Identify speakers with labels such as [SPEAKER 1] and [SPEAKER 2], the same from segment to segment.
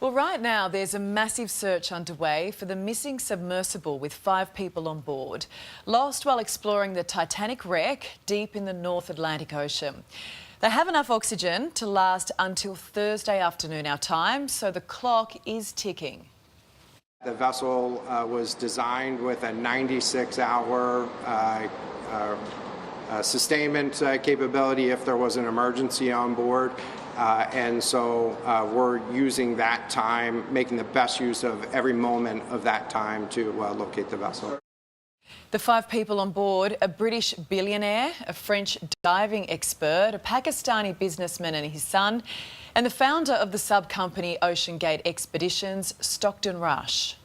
[SPEAKER 1] Well, right now there's a massive search underway for the missing submersible with 5 people on board, lost while exploring the Titanic wreck deep in the North Atlantic Ocean. They have enough oxygen to last until Thursday afternoon our time, so the clock is ticking.
[SPEAKER 2] The vessel was designed with a 96-hour sustainment capability if there was an emergency on board. And so we're using that time, making the best use of every moment of that time to locate the vessel.
[SPEAKER 1] The 5 people on board: a British billionaire, a French diving expert, a Pakistani businessman and his son, and the founder of the sub-company Ocean Gate Expeditions, Stockton Rush.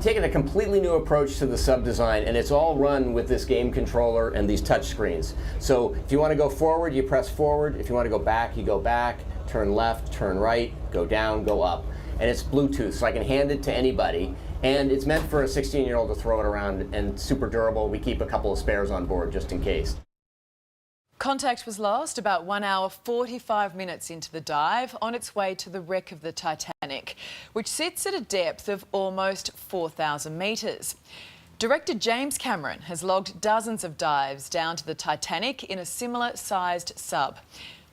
[SPEAKER 3] Taking a completely new approach to the sub design, and it's all run with this game controller and these touch screens. So if you want to go forward, you press forward. If you want to go back, you go back, turn left, turn right, go down, go up. And it's Bluetooth, so I can hand it to anybody. And it's meant for a 16-year-old to throw it around, and super durable. We keep a couple of spares on board just in case.
[SPEAKER 1] Contact was lost about 1 hour 45 minutes into the dive, on its way to the wreck of the Titanic, which sits at a depth of almost 4,000 metres. Director James Cameron has logged dozens of dives down to the Titanic in a similar sized sub.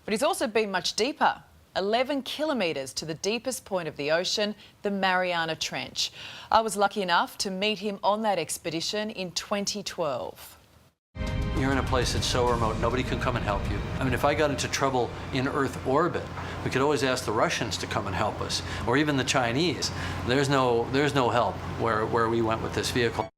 [SPEAKER 1] But he's also been much deeper, 11 kilometres to the deepest point of the ocean, the Mariana Trench. I was lucky enough to meet him on that expedition in 2012.
[SPEAKER 4] You're in a place that's so remote, nobody can come and help you. I mean, if I got into trouble in Earth orbit, we could always ask the Russians to come and help us, or even the Chinese. There's no help where we went with this vehicle.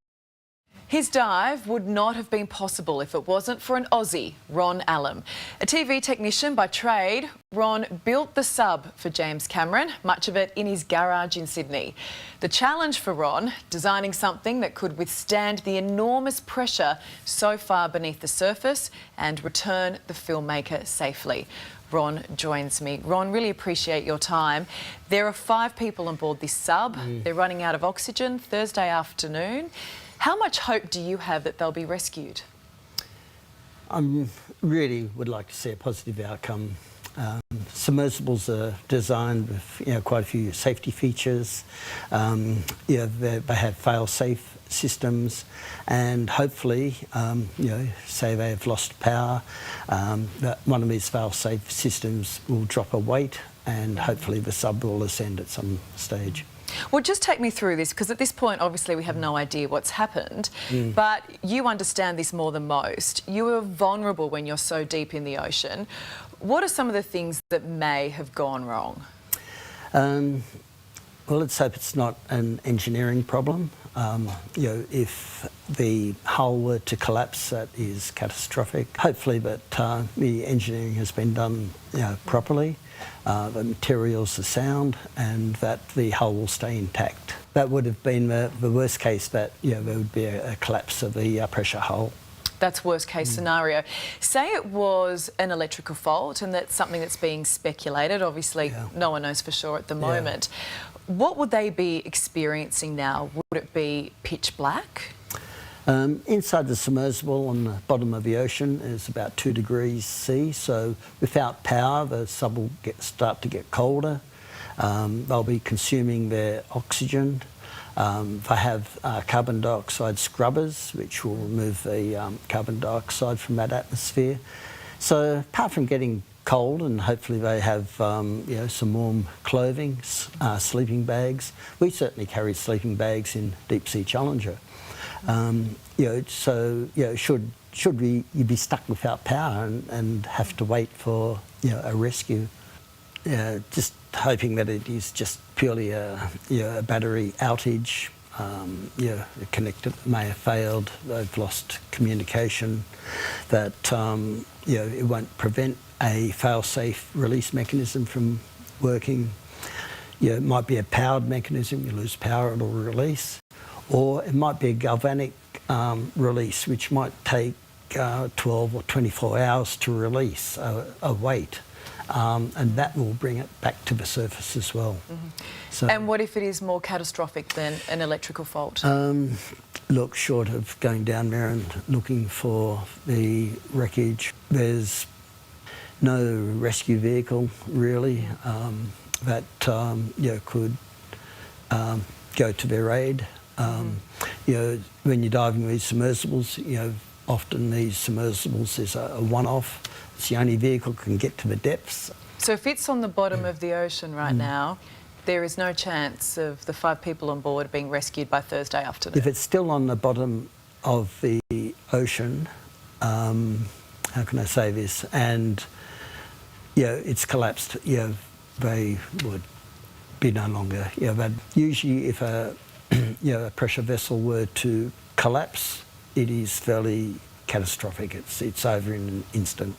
[SPEAKER 1] His dive would not have been possible if it wasn't for an Aussie, Ron Allam. A TV technician by trade, Ron built the sub for James Cameron, much of it in his garage in Sydney. The challenge for Ron, designing something that could withstand the enormous pressure so far beneath the surface and return the filmmaker safely. Ron joins me. Ron, really appreciate your time. There are 5 people on board this sub. They're running out of oxygen Thursday afternoon. How much hope do you have that they'll be rescued?
[SPEAKER 5] I really would like to see a positive outcome. Submersibles are designed with quite a few safety features. They have fail-safe systems, and hopefully, say they have lost power, that one of these fail-safe systems will drop a weight, and hopefully the sub will ascend at some stage.
[SPEAKER 1] Well, just take me through this, because at this point, obviously, we have no idea what's happened, but you understand this more than most. You are vulnerable when you're so deep in the ocean. What are some of the things that may have gone wrong?
[SPEAKER 5] Well, let's hope it's not an engineering problem. If the hull were to collapse, that is catastrophic. Hopefully that the engineering has been done properly, the materials are sound, and that the hull will stay intact. That would have been the worst case, that there would be a collapse of the pressure hull.
[SPEAKER 1] That's worst case scenario. Say it was an electrical fault, and that's something that's being speculated. Obviously, no one knows for sure at the moment. What would they be experiencing now? Would it be pitch black?
[SPEAKER 5] Inside the submersible on the bottom of the ocean is about 2 degrees C, so without power the sub will start to get colder. They'll be consuming their oxygen. They have carbon dioxide scrubbers, which will remove the carbon dioxide from that atmosphere. So apart from getting cold, and hopefully they have some warm clothing, sleeping bags. We certainly carry sleeping bags in Deep Sea Challenger. Should you be stuck without power and have to wait for a rescue, just hoping that it is just purely a battery outage. The connector may have failed, they've lost communication, that it won't prevent a fail-safe release mechanism from working. It might be a powered mechanism, you lose power, it'll release. Or it might be a galvanic release, which might take 12 or 24 hours to release a weight. And that will bring it back to the surface as well. So,
[SPEAKER 1] and what if it is more catastrophic than an electrical fault?
[SPEAKER 5] Look, short of going down there and looking for the wreckage, there's no rescue vehicle really. that could go to their aid. When you're diving with submersibles, often these submersibles is a one-off. It's the only vehicle can get to the depths.
[SPEAKER 1] So if it's on the bottom of the ocean right now, there is no chance of the 5 people on board being rescued by Thursday afternoon?
[SPEAKER 5] If it's still on the bottom of the ocean, how can I say this, and it's collapsed, they would be no longer. But usually if a pressure vessel were to collapse, it is fairly catastrophic. It's over in an instant.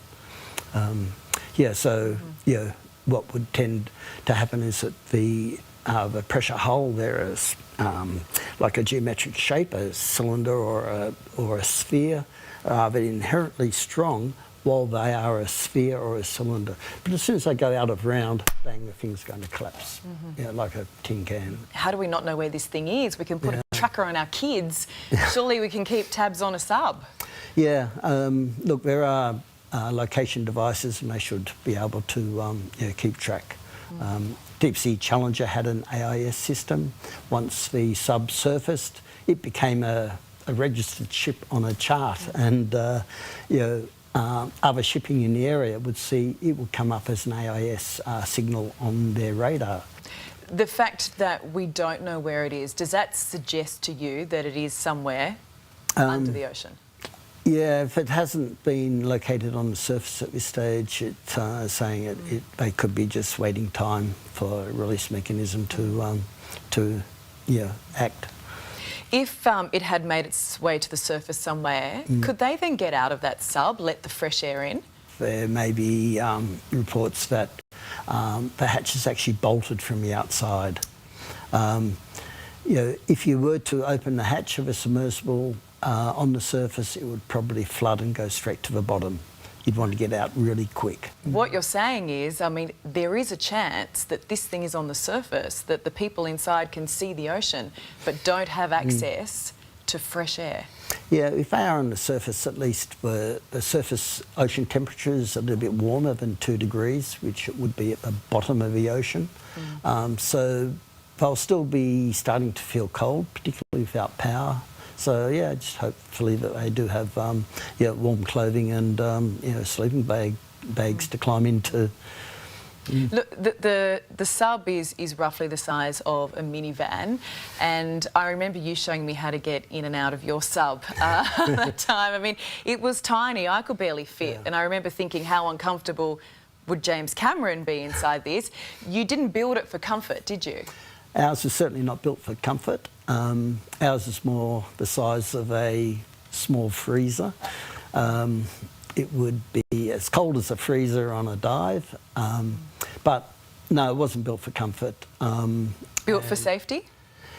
[SPEAKER 5] What would tend to happen is that the pressure hull there is like a geometric shape, a cylinder or a sphere, but inherently strong while they are a sphere or a cylinder. But as soon as they go out of round, bang, the thing's going to collapse, like a tin can.
[SPEAKER 1] How do we not know where this thing is? We can put a tracker on our kids. Surely we can keep tabs on a sub.
[SPEAKER 5] Yeah, look, there are location devices and they should be able to keep track. Deep Sea Challenger had an AIS system. Once the sub surfaced, it became a registered ship on a chart, and other shipping in the area would see it would come up as an AIS signal on their radar.
[SPEAKER 1] The fact that we don't know where it is, does that suggest to you that it is somewhere under the ocean?
[SPEAKER 5] Yeah, if it hasn't been located on the surface at this stage, it's saying they could be just waiting time for a release mechanism to act.
[SPEAKER 1] If it had made its way to the surface somewhere, could they then get out of that sub, let the fresh air in?
[SPEAKER 5] There may be reports that the hatch is actually bolted from the outside. If you were to open the hatch of a submersible on the surface, it would probably flood and go straight to the bottom. You'd want to get out really quick.
[SPEAKER 1] What you're saying is, I mean, there is a chance that this thing is on the surface, that the people inside can see the ocean, but don't have access to fresh air.
[SPEAKER 5] Yeah, if they are on the surface, at least the surface ocean temperature is a little bit warmer than 2 degrees, which would be at the bottom of the ocean. So they'll still be starting to feel cold, particularly without power. So yeah, just hopefully that they do have warm clothing and sleeping bags to climb into.
[SPEAKER 1] Look, the sub is roughly the size of a minivan, and I remember you showing me how to get in and out of your sub at that time. I mean, it was tiny, I could barely fit, and I remember thinking how uncomfortable would James Cameron be inside this. You didn't build it for comfort, did you?
[SPEAKER 5] Ours is certainly not built for comfort. Ours is more the size of a small freezer. It would be as cold as a freezer on a dive, but no, it wasn't built for comfort.
[SPEAKER 1] Built for safety?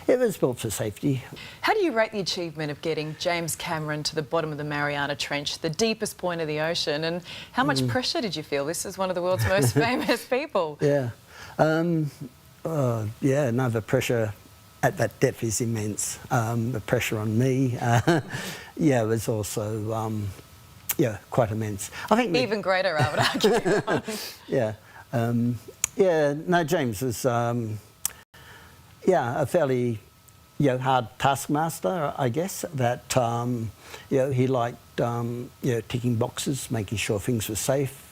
[SPEAKER 5] It was built for safety.
[SPEAKER 1] How do you rate the achievement of getting James Cameron to the bottom of the Mariana Trench, the deepest point of the ocean, and how much pressure did you feel? This is one of the world's most famous people.
[SPEAKER 5] Yeah. The pressure at that depth is immense. The pressure on me, was also, quite immense. I think
[SPEAKER 1] even greater, I would argue.
[SPEAKER 5] James was, a fairly, hard taskmaster, I guess. That he liked, ticking boxes, making sure things were safe.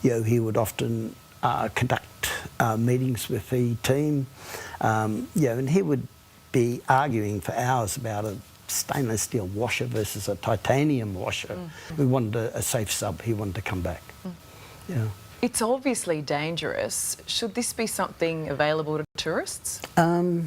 [SPEAKER 5] He would often conduct meetings with the team, and he would be arguing for hours about a stainless steel washer versus a titanium washer. We wanted a safe sub. He wanted to come back. Yeah.
[SPEAKER 1] It's obviously dangerous. Should this be something available to tourists?
[SPEAKER 5] As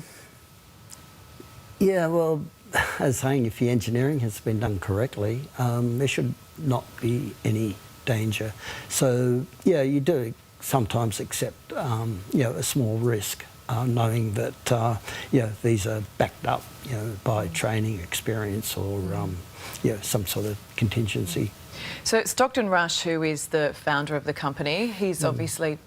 [SPEAKER 5] saying, if the engineering has been done correctly, there should not be any danger. So, you do sometimes accept, a small risk, knowing that, these are backed up, by training, experience, or, some sort of contingency.
[SPEAKER 1] So Stockton Rush, who is the founder of the company, he's obviously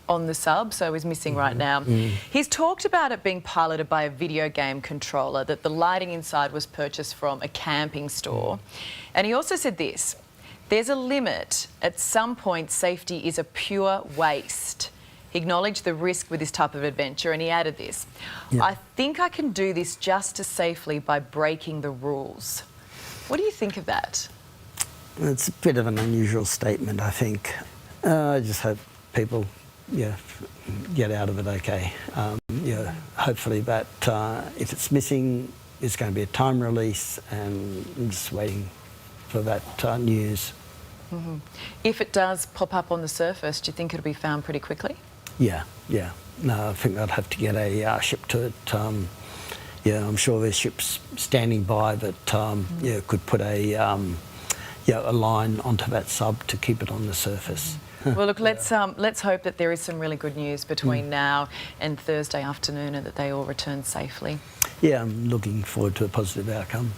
[SPEAKER 1] on the sub, so he's missing right now. He's talked about it being piloted by a video game controller, that the lighting inside was purchased from a camping store. And he also said this: there's a limit. At some point, safety is a pure waste. He acknowledged the risk with this type of adventure and he added this,
[SPEAKER 5] Yeah.
[SPEAKER 1] I think I can do this just as safely by breaking the rules. What do you think of that?
[SPEAKER 5] It's a bit of an unusual statement, I think. I just hope people get out of it okay. Hopefully that if it's missing, it's going to be a time release, and I'm just waiting for that news.
[SPEAKER 1] Mm-hmm. If it does pop up on the surface, do you think it'll be found pretty quickly?
[SPEAKER 5] Yeah. No, I think I'd have to get a ship to it. I'm sure there's ships standing by that could put a line onto that sub to keep it on the surface.
[SPEAKER 1] Well, look, let's hope that there is some really good news between now and Thursday afternoon and that they all return safely.
[SPEAKER 5] Yeah, I'm looking forward to a positive outcome.